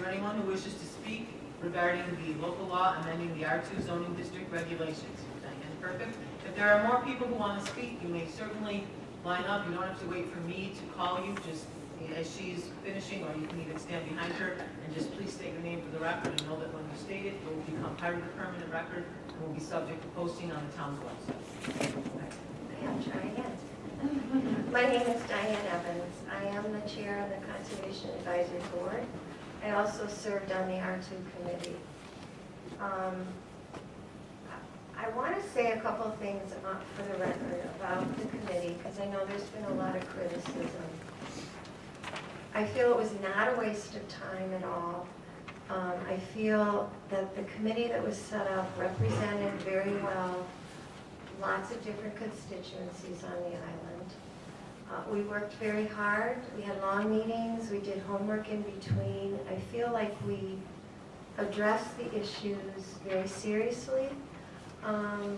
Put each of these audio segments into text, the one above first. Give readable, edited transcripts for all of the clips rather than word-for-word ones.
there anyone who wishes to speak regarding the local law amending the R2 zoning district regulations? Diane, perfect. If there are more people who want to speak, you may certainly line up. You don't have to wait for me to call you, just as she's finishing, or you can even stand behind her and just please state your name for the record and know that when you state it, it will become part of the permanent record and will be subject to posting on the town's website. I'll try again. My name is Diane Evans. I am the chair of the Conservation Advisory Board. I also served on the R2 committee. I want to say a couple of things for the record about the committee, because I know there's been a lot of criticism. I feel it was not a waste of time at all. I feel that the committee that was set up represented very well lots of different constituencies on the island. We worked very hard. We had long meetings. We did homework in between. I feel like we addressed the issues very seriously.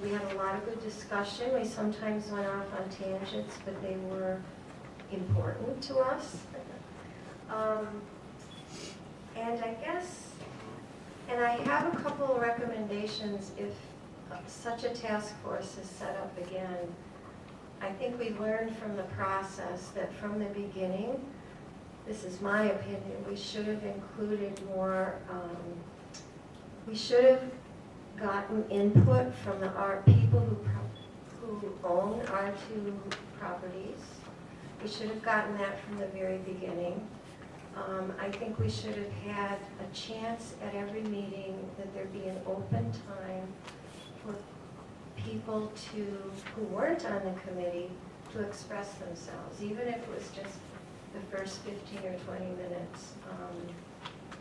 We had a lot of good discussion. We sometimes went off on tangents, but they were important to us. And I guess, and I have a couple of recommendations if such a task force is set up again. I think we learned from the process that from the beginning, this is my opinion, we should have included more, we should have gotten input from the people who own R2 properties. We should have gotten that from the very beginning. I think we should have had a chance at every meeting that there be an open time for people who weren't on the committee to express themselves, even if it was just the first 15 or 20 minutes.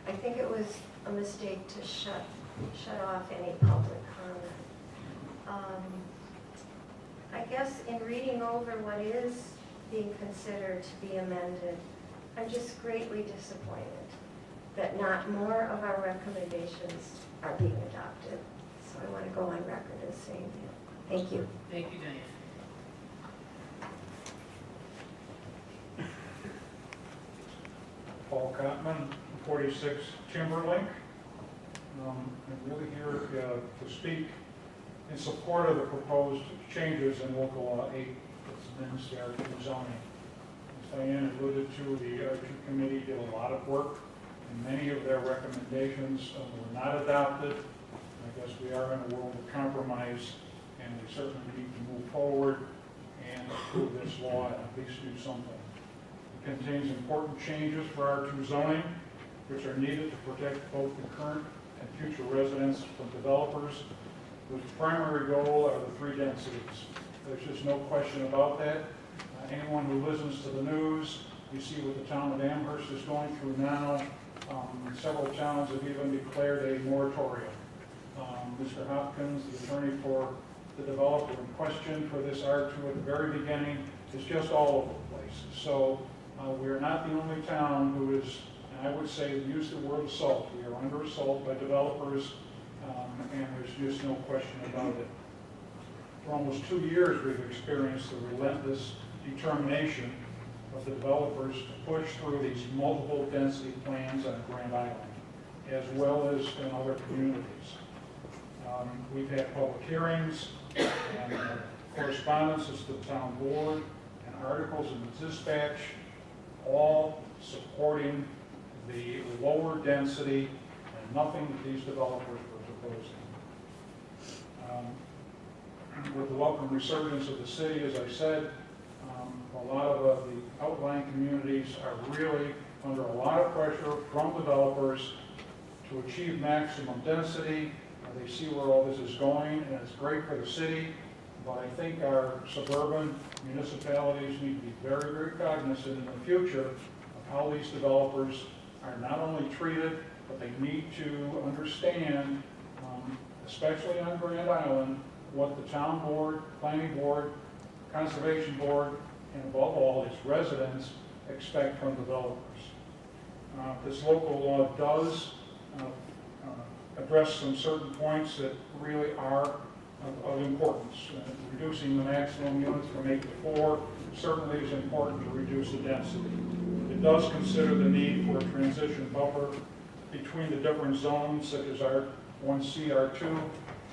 I think it was a mistake to shut off any public comment. I guess in reading over what is being considered to be amended, I'm just greatly disappointed that not more of our recommendations are being adopted. So I want to go on record as saying that. Thank you. Thank you, Diane. Paul Cotman, 46 Timberlink. I'm really here to speak in support of the proposed changes in local law 8 that's amends the R2 zoning. As Diane alluded to, the R2 committee did a lot of work, and many of their recommendations were not adopted. I guess we are in a world of compromise, and we certainly need to move forward and approve this law and at least do something. It contains important changes for R2 zoning, which are needed to protect both the current and future residents from developers whose primary goal are the 3 densities. There's just no question about that. Anyone who listens to the news, you see what the town of Amherst is going through now. Several towns have even declared a moratorium. Mr. Hopkins, the attorney for the developer in question for this R2 at the very beginning, is just all over the place. So we are not the only town who is, and I would say, use the word assault. We are under assault by developers, and there's just no question about it. For almost 2 years, we've experienced the relentless determination of the developers to push through these multiple density plans on Grand Island, as well as in other communities. We've had public hearings and correspondences to the town board and articles in the dispatch, all supporting the lower density and nothing that these developers were proposing. With the welcome resurgence of the city, as I said, a lot of the outlying communities are really under a lot of pressure from developers to achieve maximum density. They see where all this is going, and it's great for the city, but I think our suburban municipalities need to be very, very cognizant in the future of how these developers are not only treated, but they need to understand, especially on Grand Island, what the town board, planning board, conservation board, and above all, its residents expect from developers. This local law does address some certain points that really are of importance. Reducing the maximum units from 8 to 4 certainly is important to reduce the density. It does consider the need for a transition buffer between the different zones such as R1C, R2,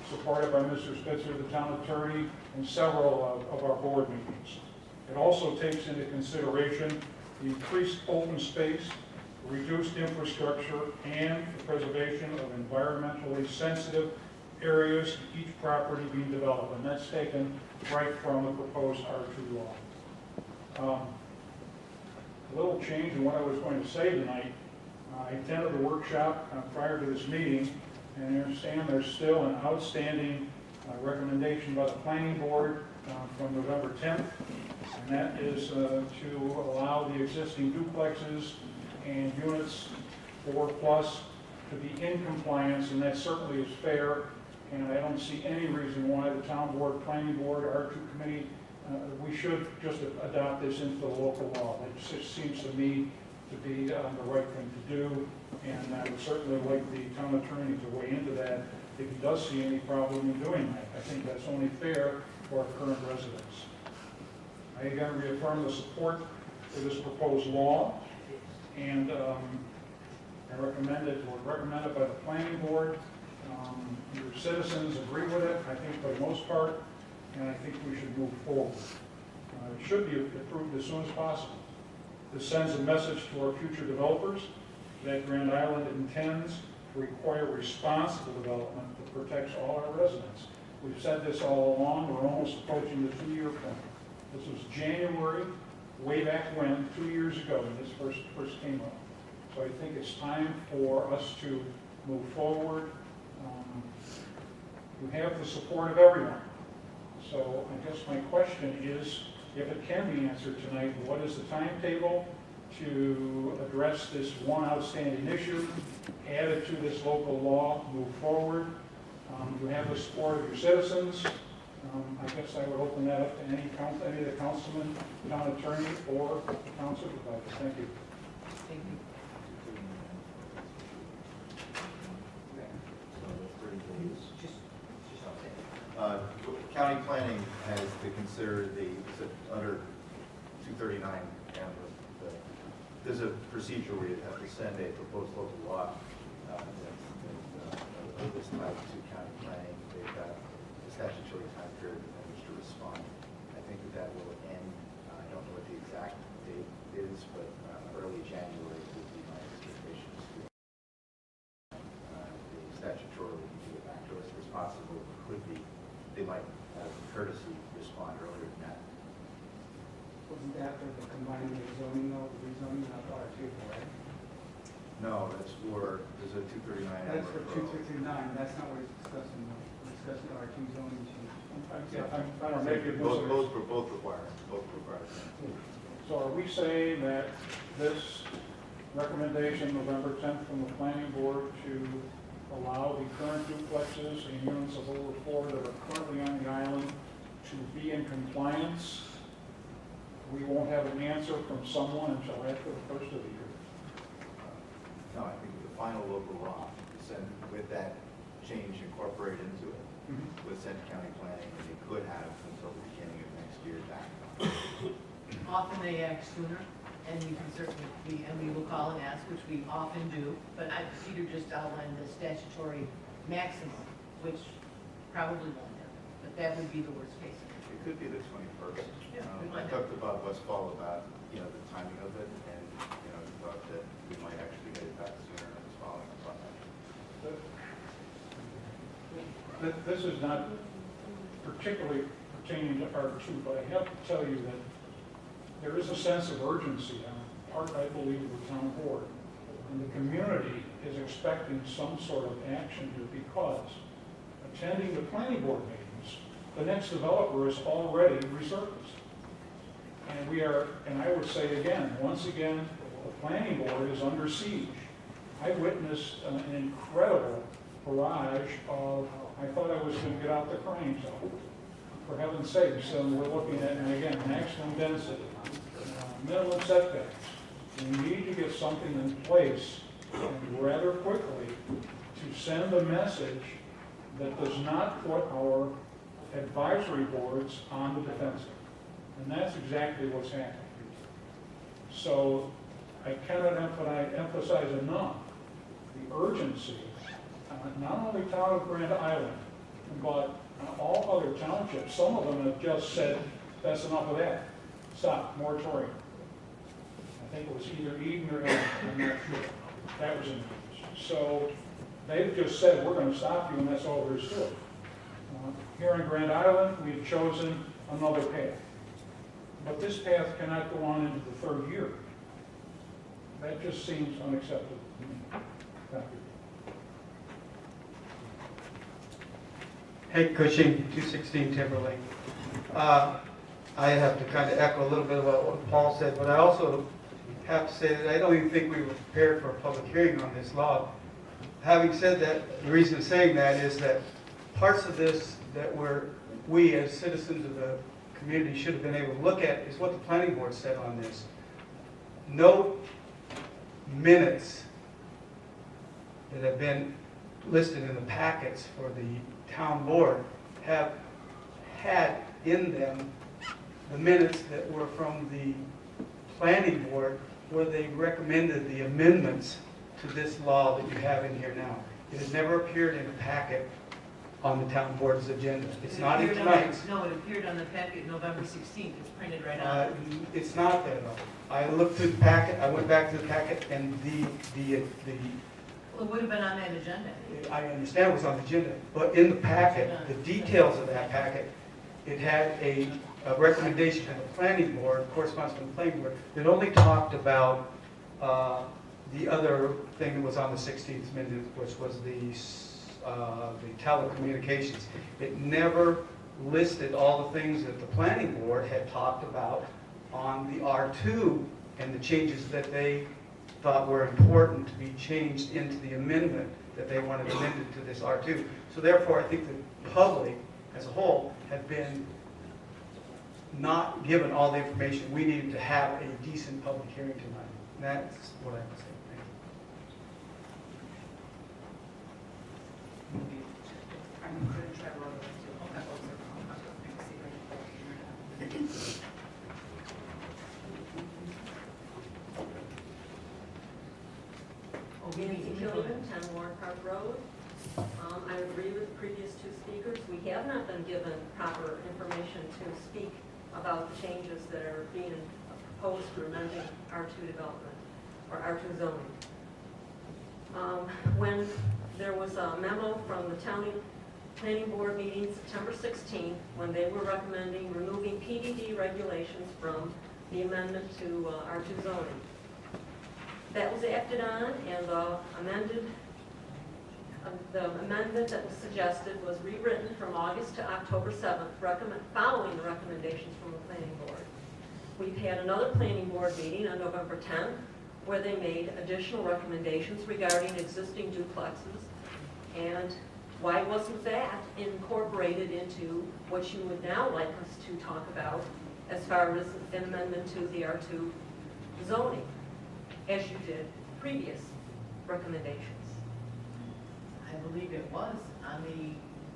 supported by Mr. Spitzer, the town attorney, and several of our board meetings. It also takes into consideration the increased open space, reduced infrastructure, and the preservation of environmentally sensitive areas to each property being developed, and that's taken right from the proposed R2 law. A little change in what I was going to say tonight. I attended the workshop prior to this meeting, and I understand there's still an outstanding recommendation by the planning board from November 10th, and that is to allow the existing duplexes and units 4+ to be in compliance, and that certainly is fair, and I don't see any reason why the town board, planning board, R2 committee, we should just adopt this into the local law. It just seems to me to be the right thing to do, and I would certainly like the town attorney to weigh into that if he does see any problem in doing that. I think that's only fair for our current residents. I again reaffirm the support for this proposed law, and I recommend it by the planning board. Your citizens agree with it, I think, for the most part, and I think we should move forward. It should be approved as soon as possible. This sends a message to our future developers that Grand Island intends to require responsible development that protects all our residents. We've said this all along. We're almost approaching the 2-year point. This was January, way back when, 2 years ago, when this first came up. So I think it's time for us to move forward. We have the support of everyone. So I guess my question is, if it can be answered tonight, what is the timetable to address this one outstanding issue, add it to this local law, move forward? You have the support of your citizens. I guess I would open that up to any of the councilmen, town attorney, or the town supervisor. Thank you. Thank you. County planning has to consider under 239, and there's a procedure where you have to send a proposed local law that's tied to county planning. They've got a statutory time period in which to respond. I think that will end, I don't know what the exact date is, but early January would be my expectations. The statutorily can get back to us as possible. Could be, they might have courtesy respond earlier than that. Wasn't that for the combining the zoning, though, the rezoning of R2, right? No, that's for, there's a 239. That's for 239, that's not what we're discussing, though. We're discussing R2 zoning change. I don't know, maybe it was. Both require. So are we saying that this recommendation, November 10th, from the planning board to allow the current duplexes and units of over 4 that are currently on the island to be in compliance, we won't have an answer from someone until after the first of the year? No, I think the final local law is sent with that change incorporated into it, with sent to county planning, and they could have until the beginning of next year to act on it. Often they act sooner, and we can certainly and we will call and ask, which we often do, but Peter just outlined the statutory maximum, which probably won't happen, but that would be the worst case scenario. It could be the 21st. Yeah, we I might talked about Westfall about, the timing of it, and, thought that we might actually get it back sooner than was following up on that. This is not particularly pertaining to R2, but I have to tell you that there is a sense of urgency on the part, I believe, of the town board. And the community is expecting some sort of action here because attending the planning board meetings, the next developer is already resurfaced. And we are, and I would say again, once again, the planning board is under siege. I witnessed an incredible barrage of, I thought I was going to get out the crying zone. For heaven's sake, so we're looking at, and again, maximum density, minimum setbacks. We need to get something in place rather quickly to send a message that does not put our advisory boards on the defensive. And that's exactly what's happening. So I cannot emphasize enough the urgency, not only town of Grand Island, but all other townships. Some of them have just said, that's enough of that. Stop, moratorium. I think it was either Eden or Ellen, I'm not sure. That was in the news. So they've just said, we're going to stop you, and that's all there is to it. Here in Grand Island, we've chosen another path. But this path cannot go on into the third year. That just seems unacceptable to me. Thank you. Hank Cushing, 216 Timberlake. I have to kind of echo a little bit about what Paul said, but I also have to say that I don't even think we were prepared for a public hearing on this law. Having said that, the reason I'm saying that is that parts of this that we as citizens of the community should have been able to look at is what the planning board said on this. No minutes that have been listed in the packets for the town board have had in them the minutes that were from the planning board where they recommended the amendments to this law that you have in here now. It has never appeared in a packet on the town board's agenda. It's not in tonight's. No, it appeared on the packet November 16th. It's printed right on it. It's not there though. I looked through the packet, I went back to the packet, and Well, it would have been on that agenda. I understand it was on the agenda, but in the packet, the details of that packet, it had a recommendation from the planning board, correspondence from the planning board, that only talked about the other thing that was on the 16th minute, which was the telecommunications. It never listed all the things that the planning board had talked about on the R2 and the changes that they thought were important to be changed into the amendment that they wanted amended to this R2. So therefore, I think the public as a whole had been not given all the information we needed to have a decent public hearing tonight. And that's what I would say. Thank you. I'm going to try to run this too. Nancy Killian, 10 Warren Park Road. I agree with the previous two speakers. We have not been given proper information to speak about the changes that are being proposed for amending R2 development or R2 zoning. When there was a memo from the planning board meeting September 16th, when they were recommending removing PDD regulations from the amendment to R2 zoning. That was acted on, and the amendment that was suggested was rewritten from August to October 7th, following the recommendations from the planning board. We've had another planning board meeting on November 10th, where they made additional recommendations regarding existing duplexes, and why wasn't that incorporated into what you would now like us to talk about as far as an amendment to the R2 zoning, as you did previous recommendations? I believe it was on the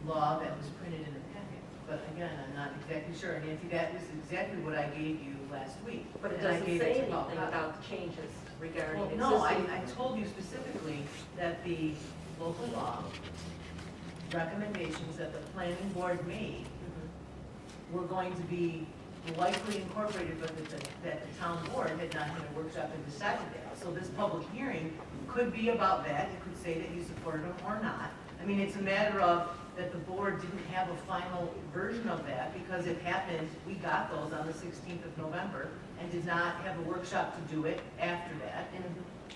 law that was printed in the packet. But again, I'm not exactly sure. Nancy, that was exactly what I gave you last week. But it And I doesn't gave say to Paul anything Cotter. about the changes regarding Well, existing. no, I told you specifically that the local law recommendations that the planning board made Mhm. were going to be likely incorporated, but that the town board had not had a workshop and decided that. So this public hearing could be about that. It could say that you supported them or not. I mean, it's a matter of that the board didn't have a final version of that because it happened, we got those on the 16th of November and did not have a workshop to do it after that. And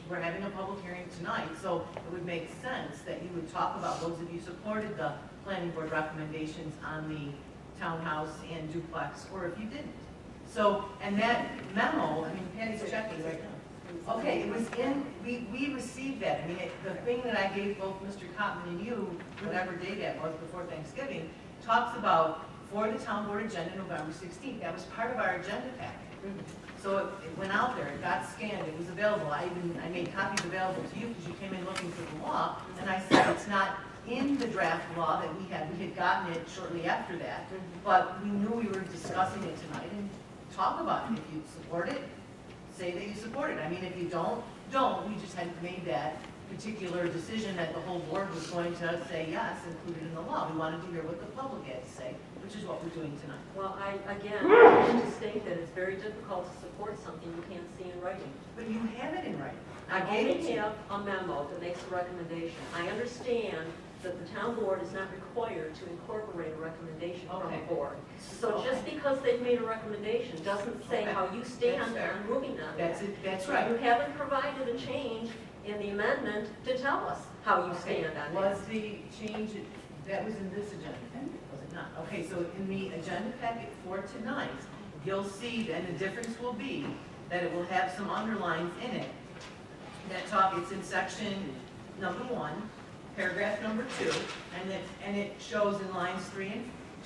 we're having a public hearing tonight, so it would make sense that you would talk about those if you supported the planning board recommendations on the townhouse and duplex, or if you didn't. So, and that memo, I mean, Patty's checking right now. Okay, it was in, we received that. I mean, the thing that I gave both Mr. Cotman and you, whatever day that was before Thanksgiving, talks about for the town board agenda November 16th. That was part of our agenda packet. So it went out there, it got scanned, it was available. I made copies available to you because you came in looking for the law, and I said it's not in the draft law that we had gotten it shortly after that, but we knew we were discussing it tonight and talk about it. If you support it, say that you support it. I mean, if you don't, we just hadn't made that particular decision that the whole board was going to say yes, included in the law. We wanted to hear what the public had to say, which is what we're doing tonight. Well, I want to state that it's very difficult to support something you can't see in writing. But you have it in writing. I gave it to only you. have a memo that makes a recommendation. I understand that the town board is not required to incorporate a recommendation from Okay. the board. So just because they've made a recommendation doesn't say Okay. how you stand That's fair. on moving on That's that. it, that's You right. haven't provided a change in the amendment to tell us how you Okay. stand on that. Was the change, that was in this agenda, was it not? Okay, so in the agenda packet for tonight, you'll see, and the difference will be that it will have some underlines in it that talk, it's in section number 1, paragraph number 2, and it shows in lines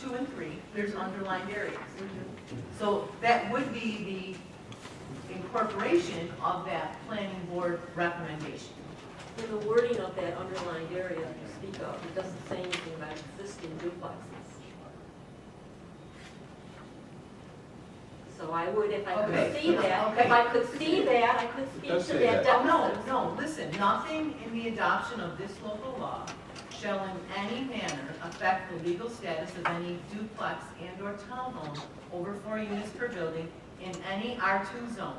2 and 3, there's underlined areas. So that would be the incorporation of that planning board recommendation. In the wording of that underlined area you speak of, it doesn't say anything about existing duplexes. So I would, if I Okay. could see that, Okay. if I could see that, I could speak does to say that that. Oh, deficit. no, listen, nothing in the adoption of this local law shall in any manner affect the legal status of any duplex and/or townhome over 4 units per building in any R2 zone,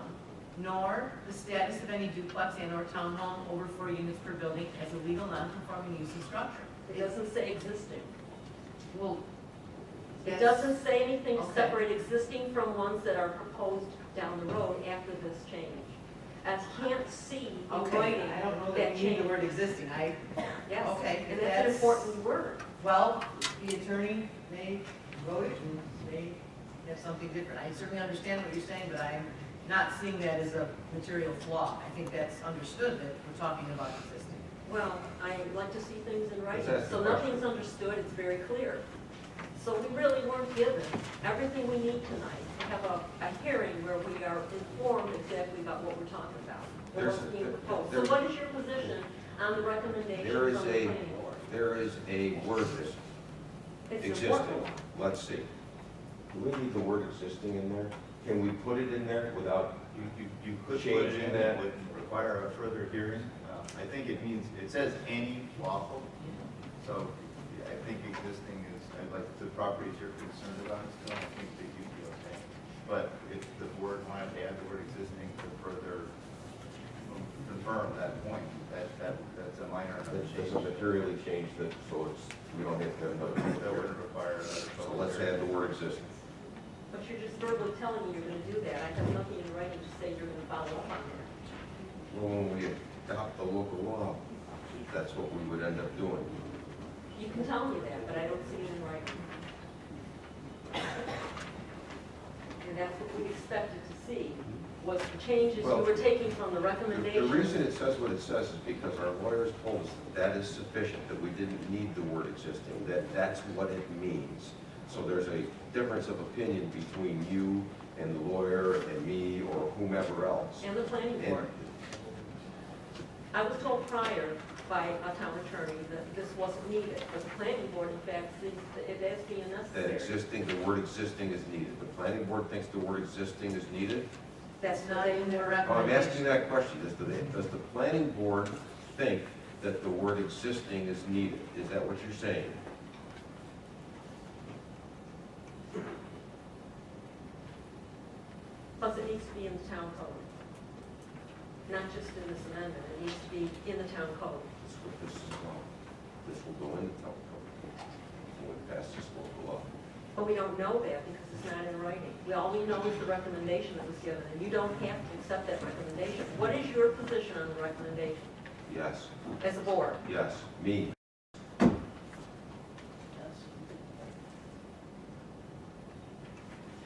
nor the status of any duplex and/or townhome over 4 units per building as a legal non-conforming use and structure. It doesn't say existing. Well, It that's- doesn't say anything to Okay. separate existing from ones that are proposed down the road after this change. As can't see in Okay, writing I don't know that that we need the change. word existing. Yes, okay, and if that's an that's- important word. Well, the attorney may vote it and may have something different. I certainly understand what you're saying, but I'm not seeing that as a material flaw. I think that's understood that we're talking about existing. Well, I like to see things in writing, That's the so question. nothing's understood, it's very clear. So we really weren't given everything we need tonight to have a hearing where we are informed exactly about what we're talking about. or There's what's a- being proposed. there- So what is your position on the recommendation There from is the a, planning board? there is a word that's It's existing. important. Let's see. Do we need the word existing in there? Can we put it in there without You could put it changing in, that? it would require a further hearing. I think it means, it says any lawful, so I think existing is, like the properties you're concerned about still, I think that you'd be okay. But if the board wanted to add the word existing to further confirm that point, that's a minor enough That change. doesn't materially change that, so it's, we don't have to have That another. wouldn't require another. So let's add the word existing. But you're just verbally telling me you're gonna do that. I have nothing in writing to say you're gonna follow up on that. Well, when we adopt the local law, that's what we would end up doing. You can tell me that, but I don't see it in writing. And that's what we expected to see, was the changes you Well, were taking from the The recommendations. reason it says what it says is because our lawyers told us that is sufficient, that we didn't need the word existing, that that's what it means. So there's a difference of opinion between you and the lawyer and me or whomever else. And the planning And board. I was told prior by a town attorney that this wasn't needed, but the planning board, in fact, sees it as being that necessary. existing, the word existing is needed. The planning board thinks the word existing is needed. That's It's what not they in their were. Well, I'm asking recommendation. that question. Does the planning board think that the word existing is needed? Is that what you're saying? Plus, it needs to be in the town code. Not just in this amendment, it needs to be in the town code. That's what this is about. This will go in the town code when we pass this local law. But we don't know that because it's not in writing. All we know is the recommendation that was given, and you don't have to accept that recommendation. What is your position on the recommendation Yes, as a board? yes, me.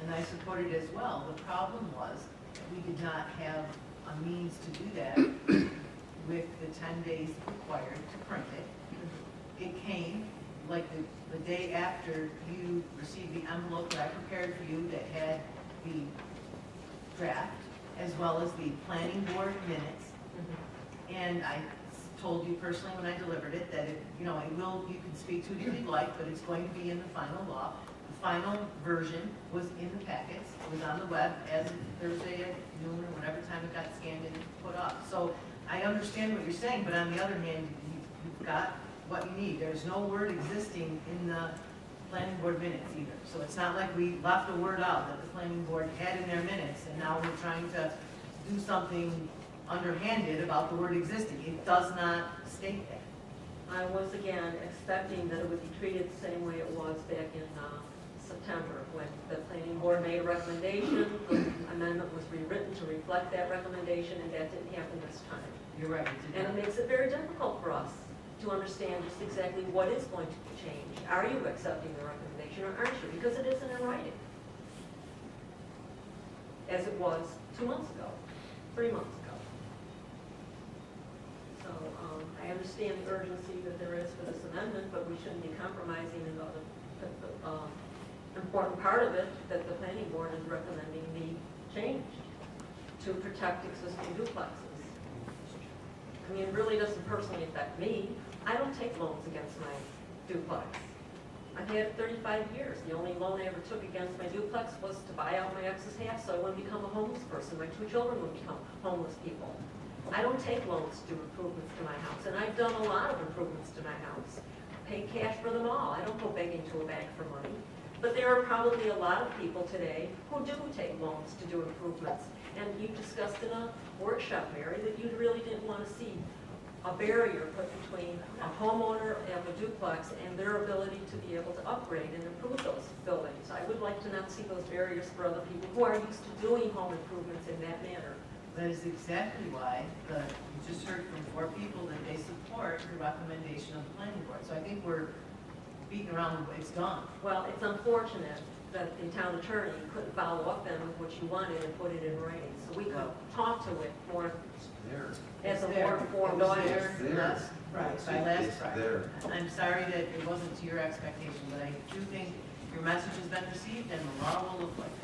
And I support it as well. The problem was that we did not have a means to do that with the 10 days required to print it. It came like the day after you received the envelope that I prepared for you that had the draft, as well as the planning board minutes. And I told you personally when I delivered it that it, you know, you can speak to it if you'd like, but it's going to be in the final law. The final version was in the packets, it was on the web as of Thursday at noon or whatever time it got scanned and put up. So I understand what you're saying, but on the other hand, you've got what you need. There's no word existing in the planning board minutes either. So it's not like we left a word out that the planning board had in their minutes, and now we're trying to do something underhanded about the word existing. It does not state that. I was again expecting that it would be treated the same way it was back in September, when the planning board made a recommendation, the amendment was rewritten to reflect that recommendation, and that didn't happen this time. You're right. it did And not. it makes it very difficult for us to understand just exactly what is going to change. Are you accepting the recommendation or aren't you? Because it isn't in writing. As it was 2 months ago, 3 months ago. So I understand the urgency that there is for this amendment, but we shouldn't be compromising the important part of it, that the planning board is recommending be changed to protect existing duplexes. I mean, it really doesn't personally affect me. I don't take loans against my duplex. I've had it 35 years. The only loan I ever took against my duplex was to buy out my ex's house so I wouldn't become a homeless person. My 2 children would become homeless people. I don't take loans to do improvements to my house, and I've done a lot of improvements to my house. Pay cash for them all. I don't go begging to a bank for money. But there are probably a lot of people today who do take loans to do improvements. And you discussed in a workshop, Mary, that you really didn't want to see a barrier put between a homeowner of a duplex and their ability to be able to upgrade and improve those buildings. I would like to not see those barriers for other people who are used to doing home improvements in that manner. That is exactly why you just heard from 4 people that they support the recommendation of the planning board. So I think we're beating around it's done. Well, it's unfortunate that the town attorney couldn't follow up then with what you wanted and put it in writing. So we could talk to it more There. as a It's there. more informed It was audience. there It's there. last Friday, by last It's Friday. there. I'm sorry that it wasn't to your expectation, but I do think your message has been received and the law will look like that.